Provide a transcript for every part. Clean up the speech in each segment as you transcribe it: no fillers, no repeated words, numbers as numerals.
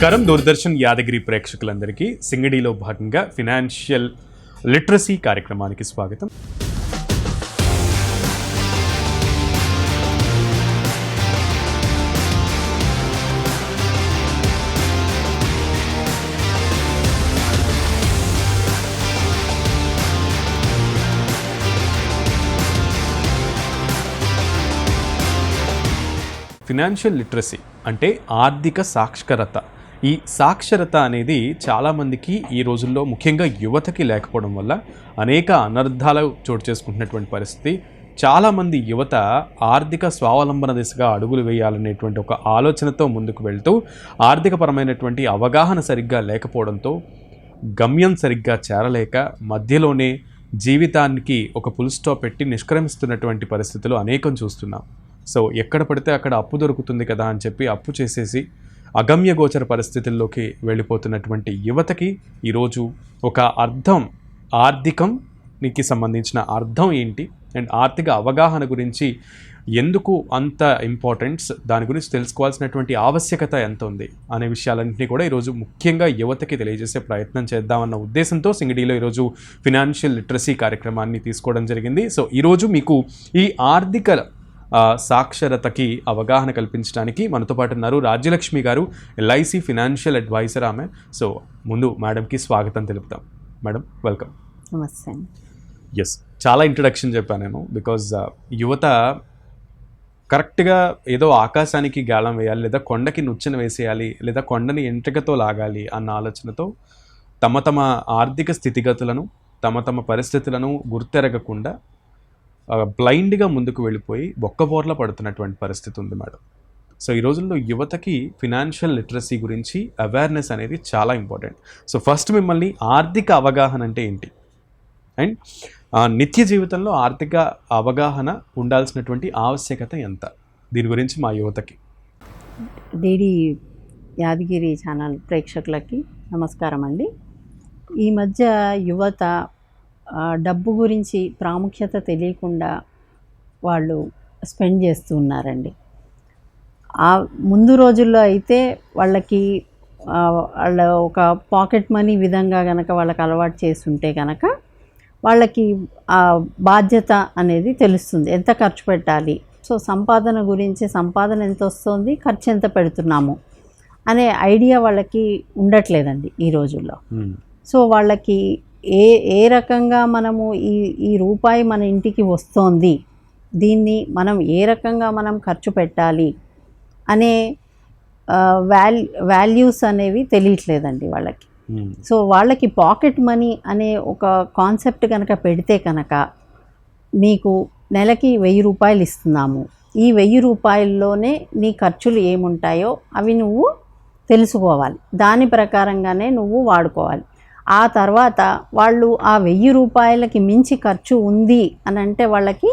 నమస్కారం. దూరదర్శన్ యాదగిరి ప్రేక్షకులందరికీ సింగడిలో భాగంగా ఫినాన్షియల్ లిటరసీ కార్యక్రమానికి స్వాగతం. ఫినాన్షియల్ లిటరసీ అంటే ఆర్థిక సాక్షరత. ఈ సాక్షరత అనేది చాలామందికి ఈ రోజుల్లో ముఖ్యంగా యువతకి లేకపోవడం వల్ల అనేక అనర్థాలు చోటు చేసుకుంటున్నటువంటి పరిస్థితి. చాలామంది యువత ఆర్థిక స్వావలంబన దిశగా అడుగులు వేయాలనేటువంటి ఒక ఆలోచనతో ముందుకు వెళ్తూ ఆర్థికపరమైనటువంటి అవగాహన సరిగ్గా లేకపోవడంతో గమ్యం సరిగ్గా చేరలేక మధ్యలోనే జీవితానికి ఒక ఫుల్ స్టాప్ పెట్టి నిష్క్రమిస్తున్నటువంటి పరిస్థితులు అనేకం చూస్తున్నాం. సో ఎక్కడ పడితే అక్కడ అప్పు దొరుకుతుంది కదా అని చెప్పి అప్పు చేసేసి అగమ్యగోచర పరిస్థితుల్లోకి వెళ్ళిపోతున్నటువంటి యువతకి ఈరోజు ఒక అర్థం, ఆర్థికంకి సంబంధించిన అర్థం ఏంటి అండ్ ఆర్థిక అవగాహన గురించి ఎందుకు అంత ఇంపార్టెన్స్, దాని గురించి తెలుసుకోవాల్సినటువంటి ఆవశ్యకత ఎంత ఉంది అనే విషయాలన్నింటినీ కూడా ఈరోజు ముఖ్యంగా యువతకి తెలియజేసే ప్రయత్నం చేద్దామన్న ఉద్దేశంతో సింగడిలో ఈరోజు ఫినాన్షియల్ లిటరసీ కార్యక్రమాన్ని తీసుకోవడం జరిగింది. సో ఈరోజు మీకు ఈ ఆర్థిక సాక్షరతకి అవగాహన కల్పించడానికి మనతో పాటు ఉన్నారు Rajyalakshmi garu, LIC financial advisor ఆమె. సో ముందు మేడంకి స్వాగతం తెలుపుతాం. Madam, welcome. నమస్తే. ఎస్, చాలా ఇంట్రడక్షన్ చెప్పాను నేను. బికాజ్ యువత కరెక్ట్గా ఏదో ఆకాశానికి గాలం వేయాలి, లేదా కొండకి నుచ్చన వేసేయాలి, లేదా కొండని ఎంట్రికతో లాగాలి అన్న ఆలోచనతో తమ తమ ఆర్థిక స్థితిగతులను, తమ తమ పరిస్థితులను గుర్తెరగకుండా బ్లైండ్గా ముందుకు వెళ్ళిపోయి బొక్కబోర్ల పడుతున్నటువంటి పరిస్థితి ఉంది మేడం. సో ఈ రోజుల్లో యువతకి ఫినాన్షియల్ లిటరసీ గురించి అవేర్నెస్ అనేది చాలా ఇంపార్టెంట్. సో ఫస్ట్ మిమ్మల్ని ఆర్థిక అవగాహన అంటే ఏంటి అండ్ నిత్య జీవితంలో ఆర్థిక అవగాహన ఉండాల్సినటువంటి ఆవశ్యకత ఎంత, దీని గురించి మా యువతకి. డిడి యాదగిరి ఛానల్ ప్రేక్షకులకి నమస్కారం అండి. ఈ మధ్య యువత డబ్బు గురించి ప్రాముఖ్యత తెలియకుండా వాళ్ళు స్పెండ్ చేస్తూ ఉన్నారండి. ముందు రోజుల్లో అయితే వాళ్ళకి వాళ్ళ ఒక పాకెట్ మనీ విధంగా కనుక వాళ్ళకి అలవాటు చేస్తుంటే కనుక వాళ్ళకి బాధ్యత అనేది తెలుస్తుంది, ఎంత ఖర్చు పెట్టాలి. సో సంపాదన గురించి, సంపాదన ఎంత వస్తుంది, ఖర్చు ఎంత పెడుతున్నాము అనే ఐడియా వాళ్ళకి ఉండట్లేదండి ఈ రోజుల్లో. సో వాళ్ళకి ఏ రకంగా మనము ఈ రూపాయి మన ఇంటికి వస్తోంది, దీన్ని మనం ఏ రకంగా మనం ఖర్చు పెట్టాలి అనే వాల్యూస్ అనేవి తెలియట్లేదండి వాళ్ళకి. సో వాళ్ళకి పాకెట్ మనీ అనే ఒక కాన్సెప్ట్ కనుక పెడితే కనుక, మీకు నెలకి 1000 రూపాయలు ఇస్తున్నాము, ఈ 1000 రూపాయల్లోనే నీ ఖర్చులు ఏముంటాయో అవి నువ్వు తెలుసుకోవాలి, దాని ప్రకారంగానే నువ్వు వాడుకోవాలి. ఆ తర్వాత వాళ్ళు ఆ 1000 రూపాయలకి మించి ఖర్చు ఉంది అని అంటే వాళ్ళకి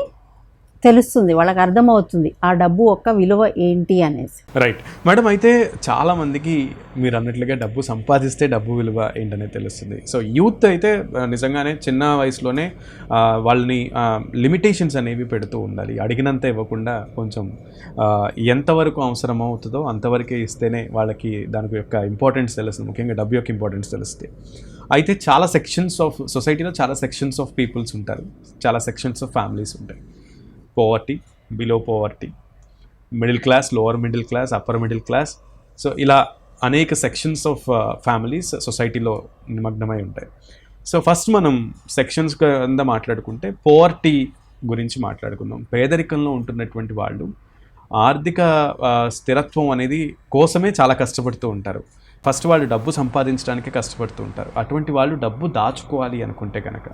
తెలుస్తుంది, వాళ్ళకి అర్థమవుతుంది ఆ డబ్బు యొక్క విలువ ఏంటి అనేసి. Right madam. అయితే చాలామందికి మీరు అన్నట్లుగా డబ్బు సంపాదిస్తే డబ్బు విలువ ఏంటనేది తెలుస్తుంది. సో యూత్ అయితే నిజంగానే చిన్న వయసులోనే వాళ్ళని లిమిటేషన్స్ అనేవి పెడుతూ ఉండాలి. అడిగినంత ఇవ్వకుండా కొంచెం ఎంతవరకు అవసరం అవుతుందో అంతవరకే ఇస్తేనే వాళ్ళకి దాని యొక్క ఇంపార్టెన్స్ తెలుస్తుంది, ముఖ్యంగా డబ్బు యొక్క ఇంపార్టెన్స్ తెలుస్తుంది. అయితే చాలా సెక్షన్స్ ఆఫ్ సొసైటీలో చాలా సెక్షన్స్ ఆఫ్ పీపుల్స్ ఉంటారు, చాలా సెక్షన్స్ ఆఫ్ ఫ్యామిలీస్ ఉంటాయి. Poverty, below poverty, middle class, lower middle class, upper middle class. So ఇలా అనేక సెక్షన్స్ ఆఫ్ ఫ్యామిలీస్ సొసైటీలో నిమగ్నమై ఉంటాయి. సో ఫస్ట్ మనం సెక్షన్స్ కింద మాట్లాడుకుంటే పోవర్టీ గురించి మాట్లాడుకుందాం. పేదరికంలో ఉంటున్నటువంటి వాళ్ళు ఆర్థిక స్థిరత్వం అనేది కోసమే చాలా కష్టపడుతూ ఉంటారు. ఫస్ట్ వాళ్ళు డబ్బు సంపాదించడానికే కష్టపడుతూ ఉంటారు. అటువంటి వాళ్ళు డబ్బు దాచుకోవాలి అనుకుంటే కనుక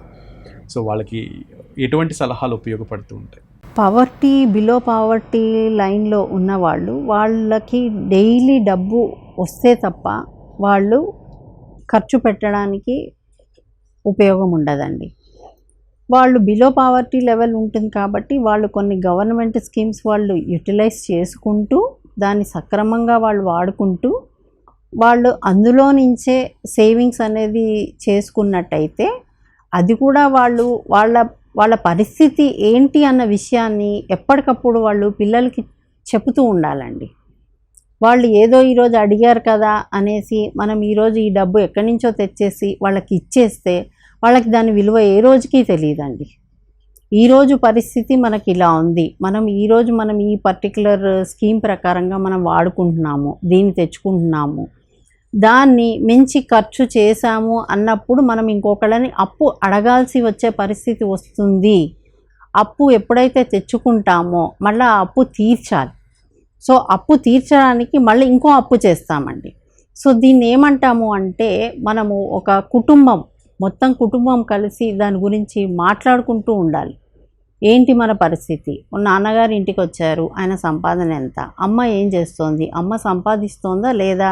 సో వాళ్ళకి ఎటువంటి సలహాలు ఉపయోగపడుతూ ఉంటాయి? పవర్టీ, బిలో పవర్టీ లైన్లో ఉన్నవాళ్ళు, వాళ్ళకి డైలీ డబ్బు వస్తే తప్ప వాళ్ళు ఖర్చు పెట్టడానికి ఉపయోగం ఉండదండి. వాళ్ళు బిలో పవర్టీ లెవెల్ ఉంటుంది కాబట్టి వాళ్ళు కొన్ని గవర్నమెంట్ స్కీమ్స్ వాళ్ళు యూటిలైజ్ చేసుకుంటూ, దాన్ని సక్రమంగా వాళ్ళు వాడుకుంటూ, వాళ్ళు అందులో నుంచే సేవింగ్స్ అనేది చేసుకున్నట్టయితే అది కూడా వాళ్ళు వాళ్ళ పరిస్థితి ఏంటి అన్న విషయాన్ని ఎప్పటికప్పుడు వాళ్ళు పిల్లలకి చెబుతూ ఉండాలండి. వాళ్ళు ఏదో ఈరోజు అడిగారు కదా అనేసి మనం ఈరోజు ఈ డబ్బు ఎక్కడి నుంచో తెచ్చేసి వాళ్ళకి ఇచ్చేస్తే వాళ్ళకి దాని విలువ ఏ రోజుకి తెలియదండి. ఈరోజు పరిస్థితి మనకి ఇలా ఉంది, ఈరోజు మనం ఈ పర్టికులర్ స్కీమ్ ప్రకారంగా మనం వాడుకుంటున్నాము, దీన్ని తెచ్చుకుంటున్నాము, దాన్ని మించి ఖర్చు చేశాము అన్నప్పుడు మనం ఇంకొకళ్ళని అప్పు అడగాల్సి వచ్చే పరిస్థితి వస్తుంది. అప్పు ఎప్పుడైతే తెచ్చుకుంటామో మళ్ళీ ఆ అప్పు తీర్చాలి. సో అప్పు తీర్చడానికి మళ్ళీ ఇంకో అప్పు చేస్తామండి. సో దీన్ని ఏమంటాము అంటే మనము ఒక మొత్తం కుటుంబం కలిసి దాని గురించి మాట్లాడుకుంటూ ఉండాలి. ఏంటి మన పరిస్థితి, నాన్నగారు ఇంటికి వచ్చారు, ఆయన సంపాదన ఎంత, అమ్మ ఏం చేస్తోంది, అమ్మ సంపాదిస్తోందా లేదా,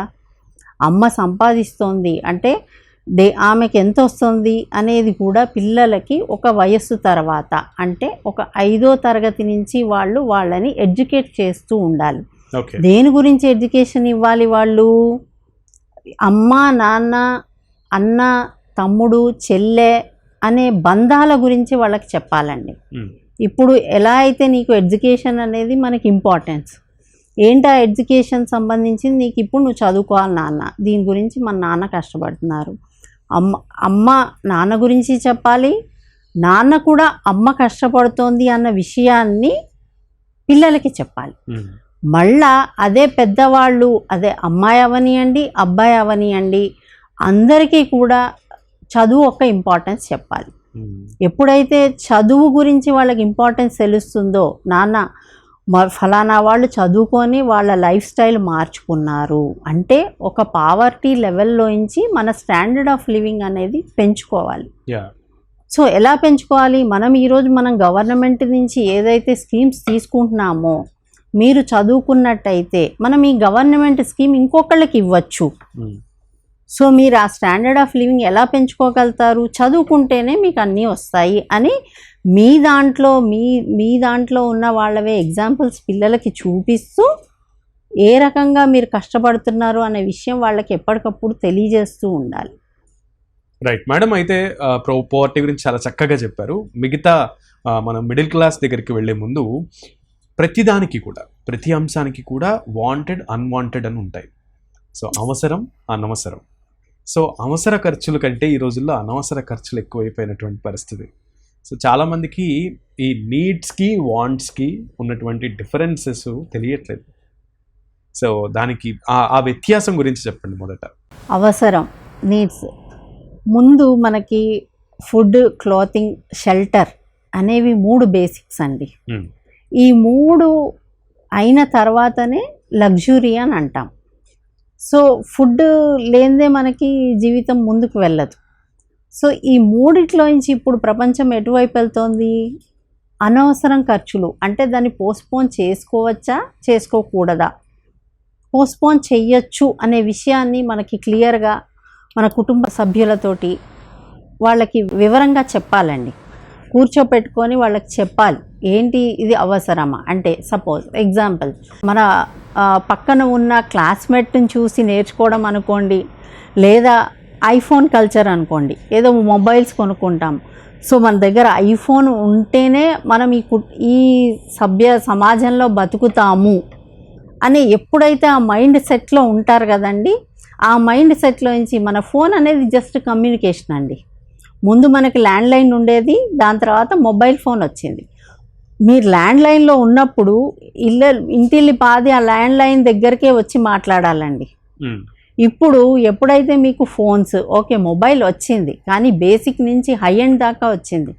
అమ్మ సంపాదిస్తోంది అంటే ఆమెకి ఎంత వస్తుంది అనేది కూడా పిల్లలకి ఒక వయస్సు తర్వాత అంటే ఒక 5వ తరగతి నుంచి వాళ్ళని ఎడ్యుకేట్ చేస్తూ ఉండాలి. దేని గురించి ఎడ్యుకేషన్ ఇవ్వాలి, వాళ్ళు అమ్మ నాన్న అన్న తమ్ముడు చెల్లె అనే బంధాల గురించి వాళ్ళకి చెప్పాలండి. ఇప్పుడు ఎలా అయితే నీకు ఎడ్యుకేషన్ అనేది మనకి ఇంపార్టెన్స్, ఏంటా ఎడ్యుకేషన్ సంబంధించింది, నీకు ఇప్పుడు నువ్వు చదువుకోవాలి నాన్న, దీని గురించి మన నాన్న కష్టపడుతున్నారు, అమ్మ నాన్న గురించి చెప్పాలి, నాన్న కూడా అమ్మ కష్టపడుతోంది అన్న విషయాన్ని పిల్లలకి చెప్పాలి. మళ్ళా అదే పెద్దవాళ్ళు, అదే అమ్మాయి అవనియండి అబ్బాయి అవనియండి, అందరికీ కూడా చదువు ఒక ఇంపార్టెన్స్ చెప్పాలి. ఎప్పుడైతే చదువు గురించి వాళ్ళకి ఇంపార్టెన్స్ తెలుస్తుందో, నాన్న ఫలానా వాళ్ళు చదువుకొని వాళ్ళ లైఫ్ స్టైల్ మార్చుకున్నారు అంటే ఒక పావర్టీ లెవెల్లోంచి మన స్టాండర్డ్ ఆఫ్ లివింగ్ అనేది పెంచుకోవాలి. సో ఎలా పెంచుకోవాలి, ఈరోజు మనం గవర్నమెంట్ నుంచి ఏదైతే స్కీమ్స్ తీసుకుంటున్నామో, మీరు చదువుకున్నట్టయితే మనం ఈ గవర్నమెంట్ స్కీమ్ ఇంకొకళ్ళకి ఇవ్వచ్చు. సో మీరు ఆ స్టాండర్డ్ ఆఫ్ లివింగ్ ఎలా పెంచుకోగలుగుతారు, చదువుకుంటేనే మీకు అన్నీ వస్తాయి అని మీ దాంట్లో ఉన్న వాళ్ళవే ఎగ్జాంపుల్స్ పిల్లలకి చూపిస్తూ ఏ రకంగా మీరు కష్టపడుతున్నారు అనే విషయం వాళ్ళకి ఎప్పటికప్పుడు తెలియజేస్తూ ఉండాలి. రైట్ మేడం, అయితే పోవర్టీ గురించి చాలా చక్కగా చెప్పారు. మిగతా మన మిడిల్ క్లాస్ దగ్గరికి వెళ్ళే ముందు ప్రతి అంశానికి కూడా వాంటెడ్ అన్వాంటెడ్ అని ఉంటాయి. సో అవసరం అనవసరం. సో అవసర ఖర్చుల కంటే ఈ రోజుల్లో అనవసర ఖర్చులు ఎక్కువైపోయినటువంటి పరిస్థితి. సో చాలామందికి ఈ నీడ్స్కి వాంట్స్కి ఉన్నటువంటి డిఫరెన్సెస్ తెలియట్లేదు. సో దానికి ఆ వ్యత్యాసం గురించి చెప్పండి. మొదట అవసరం, నీడ్స్, ముందు మనకి ఫుడ్, క్లాతింగ్, షెల్టర్ అనేవి 3 బేసిక్స్ అండి. ఈ 3 అయిన తర్వాతనే లగ్జరీ అని అంటాం. సో ఫుడ్ లేనిదే మనకి జీవితం ముందుకు వెళ్ళదు. సో ఈ 3 ఇప్పుడు ప్రపంచం ఎటువైపు వెళ్తోంది, అనవసరం ఖర్చులు. అంటే దాన్ని పోస్ట్పోన్ చేసుకోవచ్చా చేసుకోకూడదా, పోస్ట్పోన్ చెయ్యొచ్చు అనే విషయాన్ని మనకి క్లియర్గా మన కుటుంబ సభ్యులతోటి వాళ్ళకి వివరంగా చెప్పాలండి. కూర్చోపెట్టుకొని వాళ్ళకి చెప్పాలి, ఏంటి ఇది అవసరమా అంటే. సపోజ్ ఎగ్జాంపుల్, మన పక్కన ఉన్న క్లాస్మేట్ని చూసి నేర్చుకోవడం అనుకోండి, లేదా ఐఫోన్ కల్చర్ అనుకోండి, ఏదో మొబైల్స్ కొనుక్కుంటాం. సో మన దగ్గర ఐఫోన్ ఉంటేనే మనం ఈ సమాజంలో బతుకుతాము అని ఎప్పుడైతే ఆ మైండ్ సెట్లో ఉంటారు కదండి, ఆ మైండ్ సెట్లో నుంచి మన ఫోన్ అనేది జస్ట్ కమ్యూనికేషన్ అండి. ముందు మనకి ల్యాండ్లైన్ ఉండేది, దాని తర్వాత మొబైల్ ఫోన్ వచ్చింది. మీరు ల్యాండ్లైన్లో ఉన్నప్పుడు ఇంటిల్లి పాది ఆ ల్యాండ్లైన్ దగ్గరికే వచ్చి మాట్లాడాలండి. ఇప్పుడు ఎప్పుడైతే మీకు ఫోన్స్, ఓకే మొబైల్ వచ్చింది కానీ బేసిక్ నుంచి హై ఎండ్ దాకా వచ్చింది.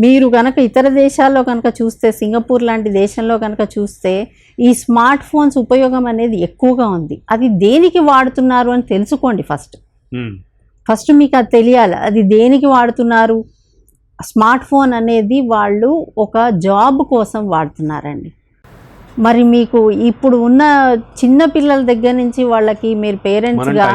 మీరు కనుక ఇతర దేశాల్లో కనుక చూస్తే, సింగపూర్ లాంటి దేశంలో కనుక చూస్తే ఈ స్మార్ట్ ఫోన్స్ ఉపయోగం అనేది ఎక్కువగా ఉంది. అది దేనికి వాడుతున్నారు అని తెలుసుకోండి. ఫస్ట్ మీకు అది తెలియాలి, అది దేనికి వాడుతున్నారు. స్మార్ట్ ఫోన్ అనేది వాళ్ళు ఒక జాబ్ కోసం వాడుతున్నారండి. మరి మీకు ఇప్పుడు ఉన్న చిన్న పిల్లల దగ్గర నుంచి వాళ్ళకి మీరు పేరెంట్స్గా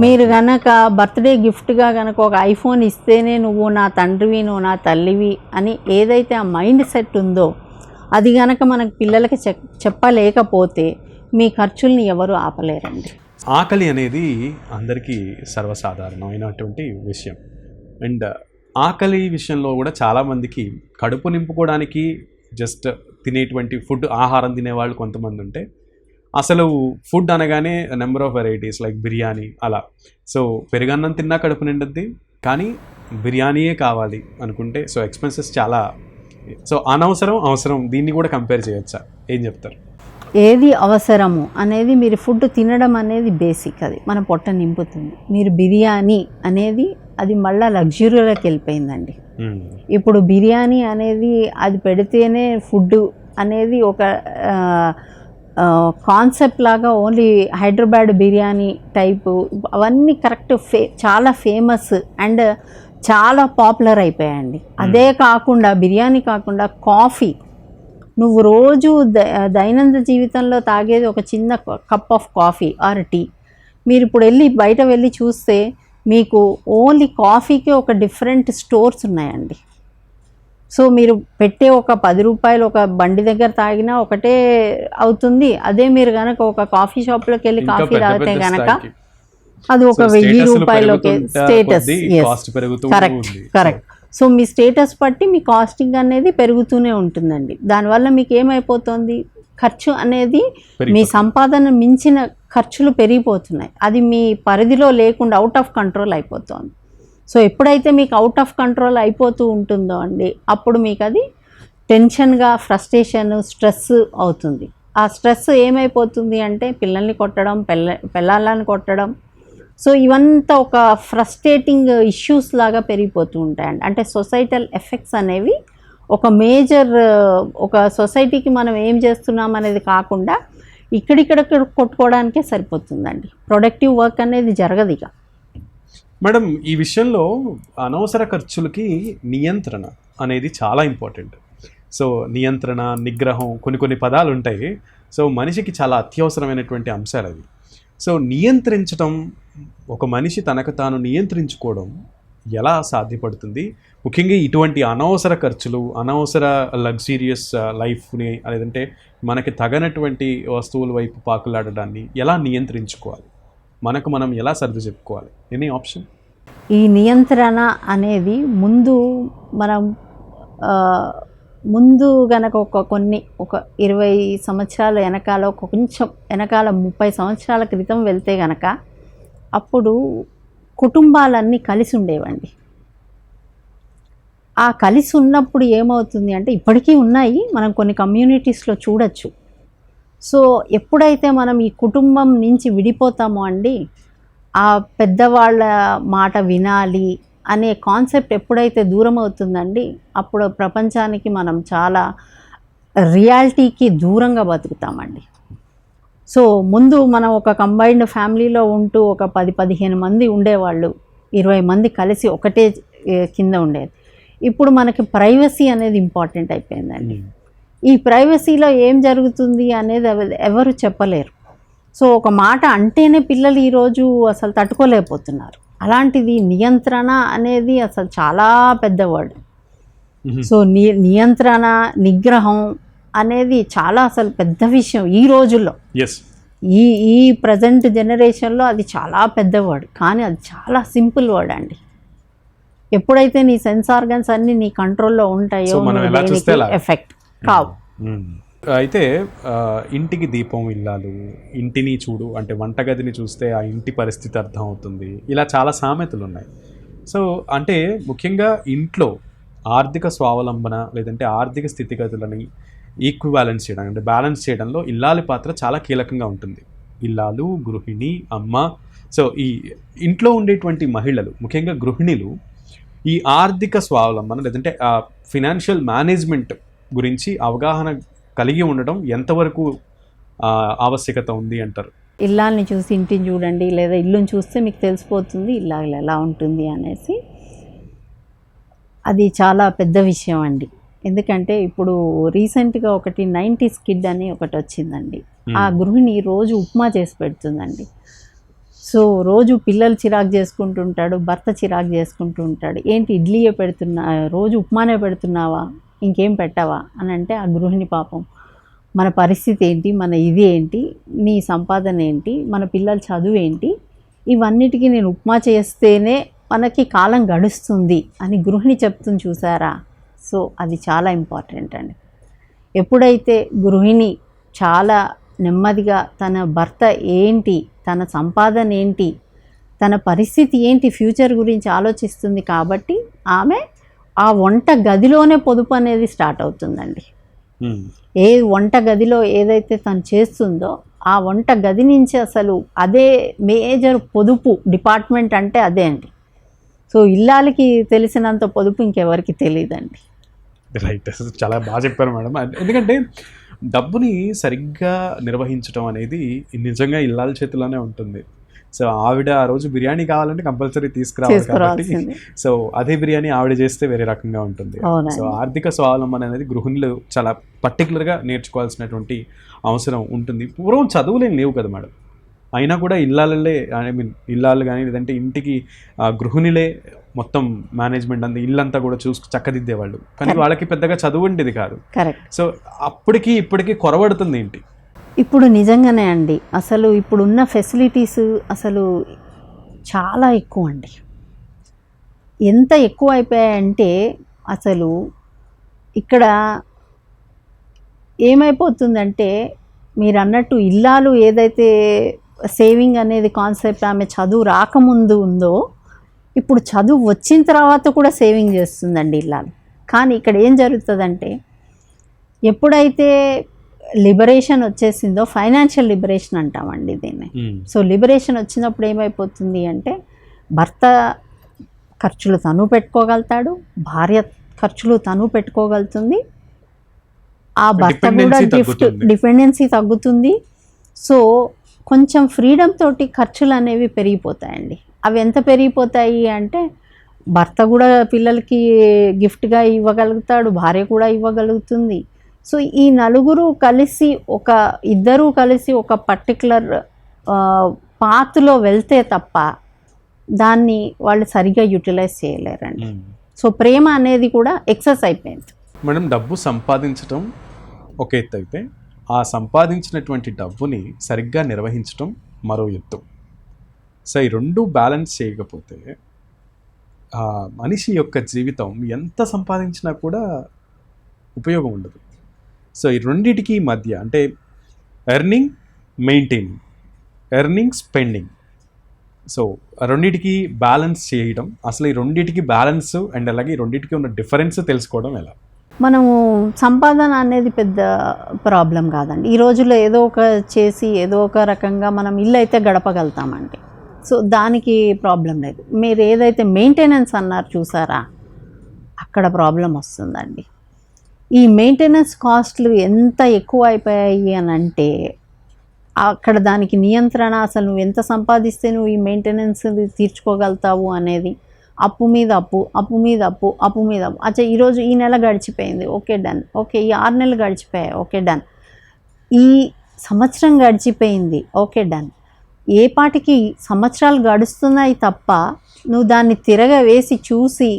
మీరు కనుక బర్త్డే గిఫ్ట్గా కనుక ఒక ఐఫోన్ ఇస్తేనే నువ్వు నా తండ్రివి, నువ్వు నా తల్లివి అని ఏదైతే ఆ మైండ్ సెట్ ఉందో, అది కనుక మనకు పిల్లలకి చెప్పలేకపోతే మీ ఖర్చుల్ని ఎవరు ఆపలేరండి. ఆకలి అనేది అందరికీ సర్వసాధారణమైనటువంటి విషయం. అండ్ ఆకలి విషయంలో కూడా చాలామందికి కడుపు నింపుకోవడానికి జస్ట్ తినేటువంటి ఫుడ్, ఆహారం తినేవాళ్ళు కొంతమంది ఉంటే, అసలు ఫుడ్ అనగానే number of varieties like biryani అలా. సో పెరుగన్నం తిన్నా కడుపు నిండుద్ది, కానీ బిర్యానీయే కావాలి అనుకుంటే సో ఎక్స్పెన్సెస్ చాలా. సో అవసరం దీన్ని కూడా కంపేర్ చేయొచ్చా, ఏం చెప్తారు? ఏది అవసరము అనేది, మీరు ఫుడ్ తినడం అనేది బేసిక్, అది మన పొట్ట నింపుతుంది. మీరు బిర్యానీ అనేది అది మళ్ళీ లగ్జరీలోకి వెళ్ళిపోయిందండి. ఇప్పుడు బిర్యానీ అనేది అది పెడితేనే ఫుడ్ అనేది ఒక కాన్సెప్ట్ లాగా, ఓన్లీ హైదరాబాద్ బిర్యానీ టైపు అవన్నీ కరెక్ట్ చాలా ఫేమస్ అండ్ చాలా పాపులర్ అయిపోయాయండి. అదే కాకుండా బిర్యానీ కాకుండా కాఫీ, నువ్వు రోజు దైనందిన జీవితంలో తాగేది ఒక చిన్న cup of coffee or tea. మీరు ఇప్పుడు బయట వెళ్ళి చూస్తే మీకు ఓన్లీ కాఫీకి ఒక డిఫరెంట్ స్టోర్స్ ఉన్నాయండి. సో మీరు పెట్టే ఒక 10 రూపాయలు ఒక బండి దగ్గర తాగినా ఒకటే అవుతుంది. అదే మీరు కనుక ఒక కాఫీ షాప్లోకి వెళ్ళి కాఫీ తాగితే కనుక అది ఒక 1000 రూపాయలకి స్టేటస్. కరెక్ట్. సో మీ స్టేటస్ బట్టి మీ కాస్టింగ్ అనేది పెరుగుతూనే ఉంటుందండి. దానివల్ల మీకు ఏమైపోతుంది, ఖర్చు అనేది మీ సంపాదన మించిన ఖర్చులు పెరిగిపోతున్నాయి. అది మీ పరిధిలో లేకుండా అవుట్ ఆఫ్ కంట్రోల్ అయిపోతుంది. సో ఎప్పుడైతే మీకు అవుట్ ఆఫ్ కంట్రోల్ అయిపోతూ ఉంటుందో అండి, అప్పుడు మీకు అది టెన్షన్గా, ఫ్రస్ట్రేషన్, స్ట్రెస్ అవుతుంది. ఆ స్ట్రెస్ ఏమైపోతుంది అంటే పిల్లల్ని కొట్టడం, పిల్లలని కొట్టడం. సో ఇవంతా ఒక ఫ్రస్ట్రేటింగ్ ఇష్యూస్ లాగా పెరిగిపోతూ ఉంటాయండి. అంటే సొసైటల్ ఎఫెక్ట్స్ అనేవి ఒక మేజర్, ఒక సొసైటీకి మనం ఏం చేస్తున్నాం అనేది కాకుండా ఇక్కడిక్కడ కొట్టుకోవడానికే సరిపోతుందండి. ప్రొడక్టివ్ వర్క్ అనేది జరగదు ఇక. మేడం, ఈ విషయంలో అనవసర ఖర్చులకి నియంత్రణ అనేది చాలా ఇంపార్టెంట్. సో నియంత్రణ, నిగ్రహం, కొన్ని పదాలు ఉంటాయి. సో మనిషికి చాలా అత్యవసరమైనటువంటి అంశాలు అవి. సో నియంత్రించడం, ఒక మనిషి తనకు తాను నియంత్రించుకోవడం ఎలా సాధ్యపడుతుంది? ముఖ్యంగా ఇటువంటి అనవసర ఖర్చులు, అనవసర లగ్జీరియస్ లైఫ్ని, లేదంటే మనకి తగనటువంటి వస్తువుల వైపు పాకులాడడాన్ని ఎలా నియంత్రించుకోవాలి? మనకు మనం ఎలా సర్ది చెప్పుకోవాలి? Any option? ఈ నియంత్రణ అనేది ముందు గనక ఒక 20 సంవత్సరాల వెనకాల, కొంచెం వెనకాల 30 సంవత్సరాల క్రితం వెళ్తే గనక అప్పుడు కుటుంబాలన్నీ కలిసి ఉండేవండి. ఆ కలిసి ఉన్నప్పుడు ఏమవుతుంది అంటే, ఇప్పటికీ ఉన్నాయి, మనం కొన్ని కమ్యూనిటీస్లో చూడొచ్చు. సో ఎప్పుడైతే మనం ఈ కుటుంబం నుంచి విడిపోతామో అండి, ఆ పెద్దవాళ్ళ మాట వినాలి అనే కాన్సెప్ట్ ఎప్పుడైతే దూరం అవుతుందండి, అప్పుడు ప్రపంచానికి మనం చాలా రియాలిటీకి దూరంగా బతుకుతామండి. సో ముందు మనం ఒక కంబైన్డ్ ఫ్యామిలీలో ఉంటూ ఒక 10-15 మంది ఉండేవాళ్ళు, 20 మంది కలిసి ఒకటే కింద ఉండేది. ఇప్పుడు మనకి ప్రైవసీ అనేది ఇంపార్టెంట్ అయిపోయిందండి. ఈ ప్రైవసీలో ఏం జరుగుతుంది అనేది ఎవరు చెప్పలేరు. సో ఒక మాట అంటేనే పిల్లలు ఈరోజు అసలు తట్టుకోలేకపోతున్నారు. అలాంటిది నియంత్రణ అనేది అసలు చాలా పెద్ద వర్డ్. సో నియంత్రణ, నిగ్రహం అనేది చాలా అసలు పెద్ద విషయం ఈ రోజుల్లో. ఈ ప్రజెంట్ జనరేషన్లో అది చాలా పెద్ద వర్డ్, కానీ అది చాలా సింపుల్ వర్డ్ అండి. ఎప్పుడైతే నీ సెన్స్ ఆర్గన్స్ అన్ని నీ కంట్రోల్లో ఉంటాయో ఎఫెక్ట్ కావు. అయితే ఇంటికి దీపం ఇల్లాలు, ఇంటిని చూడు అంటే వంటగదిని చూస్తే ఆ ఇంటి పరిస్థితి అర్థం అవుతుంది, ఇలా చాలా సామెతలు ఉన్నాయి. సో అంటే ముఖ్యంగా ఇంట్లో ఆర్థిక స్వావలంబన లేదంటే ఆర్థిక స్థితిగతులని ఈక్వివాలెన్స్ చేయడం, అంటే బ్యాలెన్స్ చేయడంలో ఇల్లాలి పాత్ర చాలా కీలకంగా ఉంటుంది. ఇల్లాలు, గృహిణి, అమ్మ. సో ఈ ఇంట్లో ఉండేటువంటి మహిళలు, ముఖ్యంగా గృహిణులు, ఈ ఆర్థిక స్వావలంబన లేదంటే ఫినాన్షియల్ మేనేజ్మెంట్ గురించి అవగాహన కలిగి ఉండడం ఎంతవరకు ఆవశ్యకత ఉంది అంటారు? ఇల్లాలని చూసి ఇంటిని చూడండి, లేదా ఇల్లుని చూస్తే మీకు తెలిసిపోతుంది ఇల్లాలు ఎలా ఉంటుంది అనేసి. అది చాలా పెద్ద విషయం అండి. ఎందుకంటే ఇప్పుడు రీసెంట్గా ఒకటి 90s కిడ్ అని ఒకటి వచ్చిందండి. ఆ గృహిణి రోజు ఉప్మా చేసి పెడుతుందండి. సో రోజు పిల్లలు చిరాకు చేసుకుంటుంటాడు, భర్త చిరాకు చేసుకుంటూ ఉంటాడు. ఏంటి ఇడ్లీయే పెడుతున్నా, రోజు ఉప్మానే పెడుతున్నావా, ఇంకేం పెట్టావా అని అంటే, ఆ గృహిణి పాపం, మన పరిస్థితి ఏంటి, మన ఇది ఏంటి, నీ సంపాదన ఏంటి, మన పిల్లల చదువు ఏంటి, ఇవన్నిటికీ నేను ఉప్మా చేస్తేనే మనకి కాలం గడుస్తుంది అని గృహిణి చెప్తుంది చూసారా. సో అది చాలా ఇంపార్టెంట్ అండి. ఎప్పుడైతే గృహిణి చాలా నెమ్మదిగా తన భర్త ఏంటి, తన సంపాదన ఏంటి, తన పరిస్థితి ఏంటి, ఫ్యూచర్ గురించి ఆలోచిస్తుంది. కాబట్టి ఆమె ఆ వంట గదిలోనే పొదుపు అనేది స్టార్ట్ అవుతుందండి. ఏ వంట గదిలో ఏదైతే తను చేస్తుందో ఆ వంట గది నుంచి అసలు అదే మేజర్ పొదుపు డిపార్ట్మెంట్ అంటే అదే అండి. సో ఇల్లాలకి తెలిసినంత పొదుపు ఇంకెవరికి తెలియదండి. రైట్, చాలా బాగా చెప్పారు మేడం. ఎందుకంటే డబ్బుని సరిగ్గా నిర్వహించడం అనేది నిజంగా ఇల్లాల చేతిలోనే ఉంటుంది. సో ఆవిడ ఆ రోజు బిర్యానీ కావాలంటే కంపల్సరీ తీసుకురావాలి కాబట్టి సో అదే బిర్యానీ ఆవిడ చేస్తే వేరే రకంగా ఉంటుంది. సో ఆర్థిక స్వావలంబన అనేది గృహిణులు చాలా పర్టికులర్గా నేర్చుకోవాల్సినటువంటి అవసరం ఉంటుంది. పూర్వం చదువులేం లేవు కదా మేడం, అయినా కూడా ఇల్లాలే ఇల్లాలు కానీ లేదంటే ఇంటికి గృహిణులే మొత్తం మేనేజ్మెంట్ అంతా ఇల్లంతా కూడా చక్కదిద్దేవాళ్ళు. కానీ వాళ్ళకి పెద్దగా చదువు ఉండేది కాదు. సో అప్పటికి ఇప్పటికీ కొరవడుతుంది ఏంటి? ఇప్పుడు నిజంగానే అండి, అసలు ఇప్పుడున్న ఫెసిలిటీస్ అసలు చాలా ఎక్కువ అండి. ఎంత ఎక్కువ అయిపోయాయంటే అసలు ఇక్కడ ఏమైపోతుందంటే మీరు అన్నట్టు ఇల్లాలు ఏదైతే సేవింగ్ అనేది కాన్సెప్ట్ ఆమె చదువు రాకముందు ఉందో ఇప్పుడు చదువు వచ్చిన తర్వాత కూడా సేవింగ్ చేస్తుందండి ఇల్లాలు. కానీ ఇక్కడ ఏం జరుగుతుందంటే ఎప్పుడైతే లిబరేషన్ వచ్చేసిందో, ఫైనాన్షియల్ లిబరేషన్ అంటామండి దీన్ని. సో లిబరేషన్ వచ్చినప్పుడు ఏమైపోతుంది అంటే భర్త ఖర్చులు తను పెట్టుకోగలుగుతాడు, భార్య ఖర్చులు తను పెట్టుకోగలుగుతుంది, ఆ భర్త కూడా డిపెండెన్సీ తగ్గుతుంది. సో కొంచెం ఫ్రీడమ్ తోటి ఖర్చులు అనేవి పెరిగిపోతాయండి. అవి ఎంత పెరిగిపోతాయి అంటే భర్త కూడా పిల్లలకి గిఫ్ట్గా ఇవ్వగలుగుతాడు, భార్య కూడా ఇవ్వగలుగుతుంది. సో ఈ నలుగురు కలిసి ఇద్దరూ కలిసి ఒక పర్టికులర్ పాత్లో వెళ్తే తప్ప దాన్ని వాళ్ళు సరిగా యూటిలైజ్ చేయలేరండి. సో ప్రేమ అనేది కూడా ఎక్సెస్ అయిపోయింది. మేడం, డబ్బు సంపాదించడం ఒక ఎత్తు అయితే ఆ సంపాదించినటువంటి డబ్బుని సరిగ్గా నిర్వహించడం మరో ఎత్తు. సో ఈ రెండు బ్యాలెన్స్ చేయకపోతే మనిషి యొక్క జీవితం ఎంత సంపాదించినా కూడా ఉపయోగం ఉండదు. సో ఈ రెండింటికి మధ్య అంటే earning, maintaining, earning, spending, so రెండింటికి బ్యాలెన్స్ చేయడం, అసలు ఈ రెండింటికి బ్యాలెన్స్ అండ్ అలాగే ఈ రెండింటికి ఉన్న డిఫరెన్స్ తెలుసుకోవడం ఎలా? మనము సంపాదన అనేది పెద్ద ప్రాబ్లం కాదండి. ఈ రోజుల్లో ఏదో ఒక చేసి ఏదో ఒక రకంగా మనం ఇల్లు అయితే గడపగలుగుతామండి. సో దానికి ప్రాబ్లం లేదు. మీరు ఏదైతే మెయింటెనెన్స్ అన్నారు చూసారా, అక్కడ ప్రాబ్లం వస్తుందండి. ఈ మెయింటెనెన్స్ కాస్ట్లు ఎంత ఎక్కువ అయిపోయాయి అని అంటే అక్కడ దానికి నియంత్రణ, అసలు నువ్వు ఎంత సంపాదిస్తే నువ్వు ఈ మెయింటెనెన్స్ తీర్చుకోగలుగుతావు అనేది, అప్పు మీద అప్పు, అప్పు మీద అప్పు, అప్పు మీద అప్పు. అచ్చా ఈరోజు ఈ నెల గడిచిపోయింది, ఓకే డన్. ఓకే ఈ 6 నెలలు గడిచిపోయాయి, ఓకే డన్. ఈ సంవత్సరం గడిచిపోయింది, ఓకే డన్. ఏ పాటికి సంవత్సరాలు గడుస్తున్నాయి తప్ప నువ్వు దాన్ని తిరగవేసి చూసి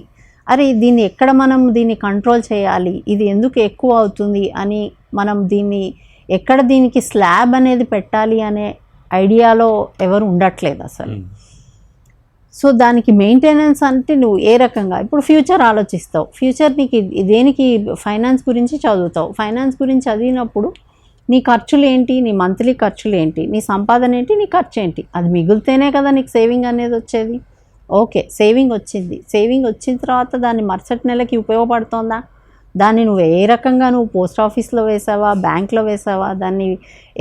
అరే దీన్ని ఎక్కడ మనం దీన్ని కంట్రోల్ చేయాలి, ఇది ఎందుకు ఎక్కువ అవుతుంది అని మనం ఎక్కడ దీనికి స్లాబ్ అనేది పెట్టాలి అనే ఐడియాలో ఎవరు ఉండట్లేదు అసలు. సో దానికి మెయింటెనెన్స్ అంటే నువ్వు ఏ రకంగా ఇప్పుడు ఫ్యూచర్ ఆలోచిస్తావు, ఫ్యూచర్ నీకు దేనికి ఫైనాన్స్ గురించి చదువుతావు, ఫైనాన్స్ గురించి చదివినప్పుడు నీ ఖర్చులు ఏంటి, నీ మంత్లీ ఖర్చులు ఏంటి, నీ సంపాదన ఏంటి, నీ ఖర్చు ఏంటి, అది మిగిలితేనే కదా నీకు సేవింగ్ అనేది వచ్చేది. ఓకే సేవింగ్ వచ్చింది, సేవింగ్ వచ్చిన తర్వాత దాన్ని మరుసటి నెలకి ఉపయోగపడుతుందా, దాన్ని నువ్వు ఏ రకంగా నువ్వు పోస్ట్ ఆఫీస్లో వేసావా, బ్యాంక్లో వేసావా, దాన్ని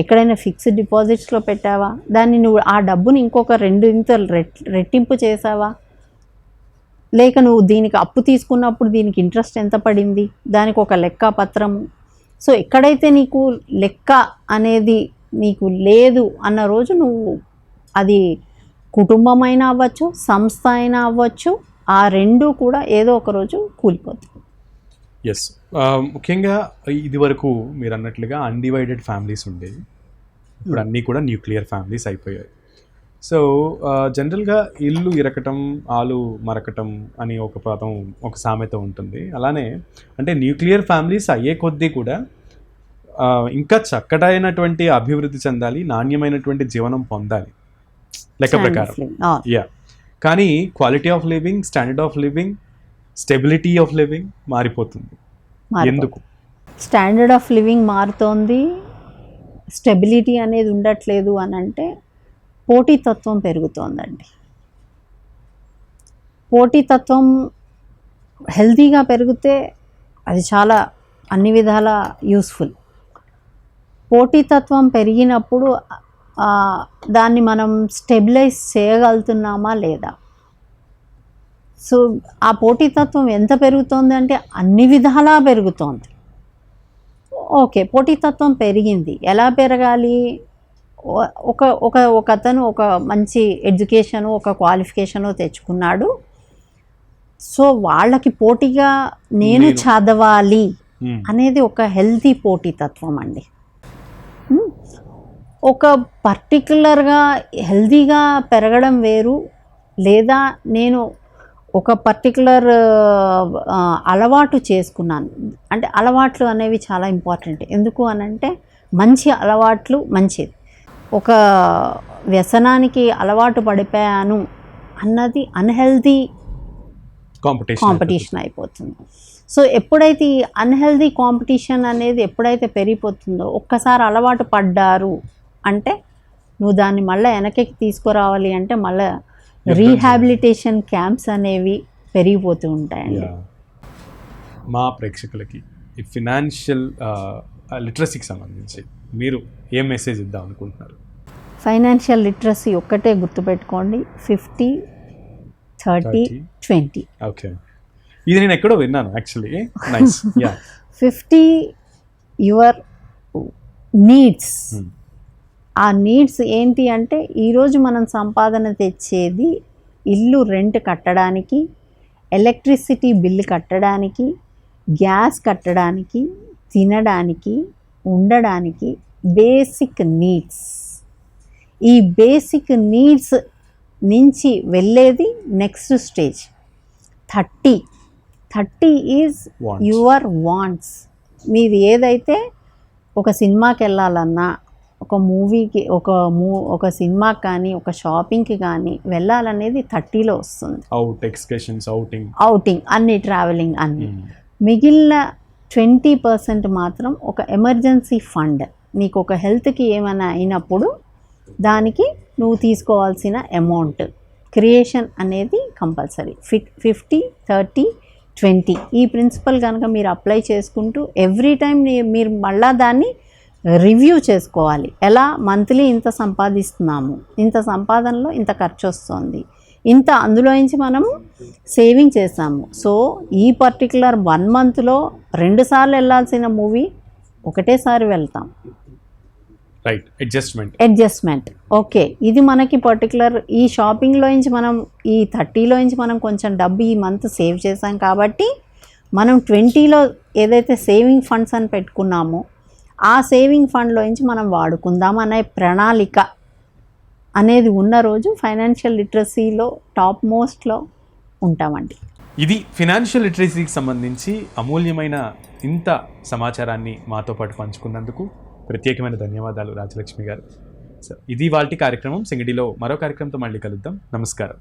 ఎక్కడైనా ఫిక్స్డ్ డిపాజిట్స్లో పెట్టావా, దాన్ని నువ్వు ఆ డబ్బుని ఇంకొక 2 రెట్టింపు చేసావా, లేక నువ్వు దీనికి అప్పు తీసుకున్నప్పుడు దీనికి ఇంట్రెస్ట్ ఎంత పడింది, దానికి ఒక లెక్క పత్రము. సో ఎక్కడైతే నీకు లెక్క అనేది నీకు లేదు అన్న రోజు నువ్వు అది కుటుంబం అయినా అవ్వచ్చు, సంస్థ అయినా అవ్వచ్చు, ఆ రెండు కూడా ఏదో ఒక రోజు కూలిపోతుంది. ఎస్, ముఖ్యంగా ఇది వరకు మీరు అన్నట్లుగా అన్డివైడెడ్ ఫ్యామిలీస్ ఉండేవి, ఇప్పుడు అన్నీ కూడా న్యూక్లియర్ ఫ్యామిలీస్ అయిపోయాయి. సో జనరల్గా ఇల్లు ఇరకటం ఆలు మరకటం అని ఒక సామెత ఉంటుంది. అలానే అంటే న్యూక్లియర్ ఫ్యామిలీస్ అయ్యే కొద్దీ కూడా ఇంకా చక్కటైనటువంటి అభివృద్ధి చెందాలి, నాణ్యమైనటువంటి జీవనం పొందాలి లెక్క ప్రకారం. యా, కానీ quality of living, standard of living, stability of living మారిపోతుంది. ఎందుకు? స్టాండర్డ్ ఆఫ్ లివింగ్ మారుతోంది, స్టెబిలిటీ అనేది ఉండట్లేదు అని అంటే పోటీతత్వం పెరుగుతోందండి. పోటీతత్వం హెల్తీగా పెరిగితే అది చాలా అన్ని విధాల యూస్ఫుల్. పోటీతత్వం పెరిగినప్పుడు దాన్ని మనం స్టెబిలైజ్ చేయగలుగుతున్నామా లేదా? సో ఆ పోటీతత్వం ఎంత పెరుగుతోంది అంటే అన్ని విధాలా పెరుగుతోంది. ఓకే, పోటీతత్వం పెరిగింది, ఎలా పెరగాలి? ఒక అతను ఒక మంచి ఎడ్యుకేషను, ఒక క్వాలిఫికేషను తెచ్చుకున్నాడు. సో వాళ్ళకి పోటీగా నేను చదవాలి అనేది ఒక హెల్తీ పోటీతత్వం అండి. ఒక పర్టికులర్గా హెల్తీగా పెరగడం వేరు, లేదా నేను ఒక పర్టికులర్ అలవాటు చేసుకున్నాను అంటే, అలవాట్లు అనేవి చాలా ఇంపార్టెంట్. ఎందుకు అనంటే మంచి అలవాట్లు మంచిది. ఒక వ్యసనానికి అలవాటు పడిపోయాను అన్నది అన్హెల్దీ కాంపిటీషన్ అయిపోతుంది. సో ఎప్పుడైతే ఈ అన్హెల్దీ కాంపిటీషన్ అనేది ఎప్పుడైతే పెరిగిపోతుందో, ఒక్కసారి అలవాటు పడ్డారు అంటే నువ్వు దాన్ని మళ్ళీ వెనక్కి తీసుకురావాలి అంటే మళ్ళీ రీహాబిలిటేషన్ క్యాంప్స్ అనేవి పెరిగిపోతూ ఉంటాయండి. మా ప్రేక్షకులకి ఈ ఫినాన్షియల్ లిటరసీకి సంబంధించి మీరు ఏం మెసేజ్ ఇద్దాం అనుకుంటున్నారు? ఫైనాన్షియల్ లిటరసీ ఒక్కటే గుర్తుపెట్టుకోండి, 50-30-20. ఓకే, ఇది నేను ఎక్కడో విన్నాను actually. Nice. Yeah, 50 your needs. ఆ నీడ్స్ ఏంటి అంటే, ఈరోజు మనం సంపాదన తెచ్చేది ఇల్లు రెంట్ కట్టడానికి, ఎలక్ట్రిసిటీ బిల్లు కట్టడానికి, గ్యాస్ కట్టడానికి, తినడానికి, ఉండడానికి, బేసిక్ నీడ్స్. ఈ బేసిక్ నీడ్స్ నుంచి వెళ్ళేది next stage 30 is your wants. మీది ఏదైతే ఒక సినిమాకి వెళ్ళాలన్నా, ఒక మూవీకి, ఒక సినిమాకి కానీ, ఒక షాపింగ్కి కానీ వెళ్ళాలనేది 30లో వస్తుంది. ఔటింగ్ అన్ని, ట్రావెలింగ్ అన్ని. మిగిలిన 20% మాత్రం ఒక ఎమర్జెన్సీ ఫండ్. నీకు ఒక హెల్త్కి ఏమైనా అయినప్పుడు దానికి నువ్వు తీసుకోవాల్సిన అమౌంట్ క్రియేషన్ అనేది కంపల్సరీ. 50-30-20 ఈ ప్రిన్సిపల్ కనుక మీరు అప్లై చేసుకుంటూ ఎవ్రీ టైం మీరు మళ్ళా దాన్ని రివ్యూ చేసుకోవాలి. ఎలా మంత్లీ ఇంత సంపాదిస్తున్నాము, ఇంత సంపాదనలో ఇంత ఖర్చు వస్తుంది, ఇంత అందులో నుంచి మనము సేవింగ్ చేసాము. సో ఈ పర్టికులర్ 1 మంత్లో 2 సార్లు వెళ్ళాల్సిన మూవీ ఒకటేసారి వెళ్తాం. Right, adjustment. ఓకే, ఇది మనకి పర్టికులర్ ఈ షాపింగ్లో నుంచి మనం ఈ 30లో నుంచి మనం కొంచెం డబ్బు ఈ మంత్ సేవ్ చేసాం కాబట్టి మనం 20లో ఏదైతే సేవింగ్ ఫండ్స్ అని పెట్టుకున్నామో ఆ సేవింగ్ ఫండ్లో నుంచి మనం వాడుకుందాం అనే ప్రణాళిక అనేది ఉన్న రోజు ఫైనాన్షియల్ లిటరసీలో టాప్ మోస్ట్లో ఉంటామండి. ఇది ఫినాన్షియల్ లిటరసీకి సంబంధించి అమూల్యమైన ఇంత సమాచారాన్ని మాతో పాటు పంచుకున్నందుకు ప్రత్యేకమైన ధన్యవాదాలు రాజలక్ష్మి గారు. ఇది వాల్టి కార్యక్రమం. సింగిడిలో మరో కార్యక్రమంతో మళ్ళీ కలుద్దాం. నమస్కారం.